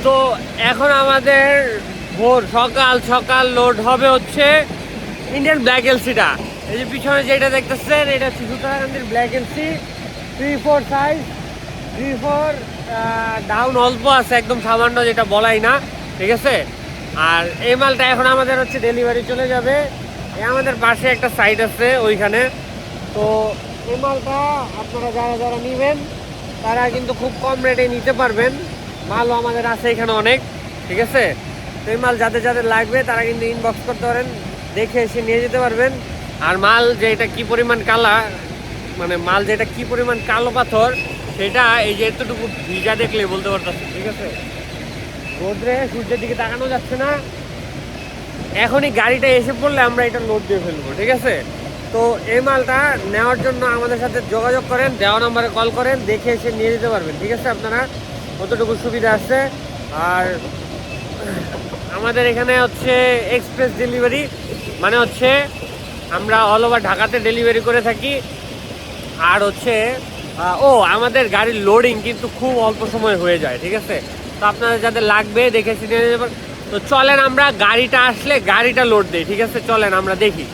তো এখন আমাদের ভোর সকাল সকাল লোড হবে হচ্ছে ইন্ডিয়ান ব্ল্যাক এলসিটা। এই যে পিছনে যেটা দেখতেছেন এটা হচ্ছে সুতারাকান্দির ব্ল্যাক এলসি 3-4 সাইজ 3-4 ডাউন অল্প আছে, একদম সামান্য, যেটা বলাই না, ঠিক আছে। আর এই মালটা এখন আমাদের হচ্ছে ডেলিভারি চলে যাবে। আমাদের পাশে একটা সাইট আছে ওইখানে। তো এই মালটা আপনারা যারা যারা নেবেন তারা কিন্তু খুব কম রেটে নিতে পারবেন। মালও আমাদের আছে এখানে অনেক, ঠিক আছে। তো এই মাল যাদের যাদের লাগবে তারা কিন্তু ইনবক্স করতে পারেন, দেখে এসে নিয়ে যেতে পারবেন। আর মাল যে এটা কী পরিমাণ কালা, মানে মাল যেটা কী পরিমাণ কালো পাথর সেটা এই যে এতটুকু ভিজা দেখলে বলতে পারতেছে, ঠিক আছে। রোদ্রে সূর্যের দিকে তাকানো যাচ্ছে না, এখনই গাড়িটা এসে পড়লে আমরা এটা লোড দিয়ে ফেলবো, ঠিক আছে। তো এই মালটা নেওয়ার জন্য আমাদের সাথে যোগাযোগ করেন, দেওয়া নম্বরে কল করেন, দেখে এসে নিয়ে যেতে পারবেন, ঠিক আছে। আপনারা কতটুকু সুবিধা আছে। আর আমাদের এখানে হচ্ছে এক্সপ্রেস ডেলিভারি, মানে হচ্ছে আমরা অল ওভার ঢাকাতে ডেলিভারি করে থাকি। আর হচ্ছে আমাদের গাড়ির লোডিং কিন্তু খুব অল্প সময় হয়ে যায়, ঠিক আছে। তো আপনারা যাদের লাগবে দেখে এসে নিয়ে যেতে পারেন। তো চলেন আমরা গাড়িটা আসলে গাড়িটা লোড দিই, ঠিক আছে। চলেন আমরা দেখি।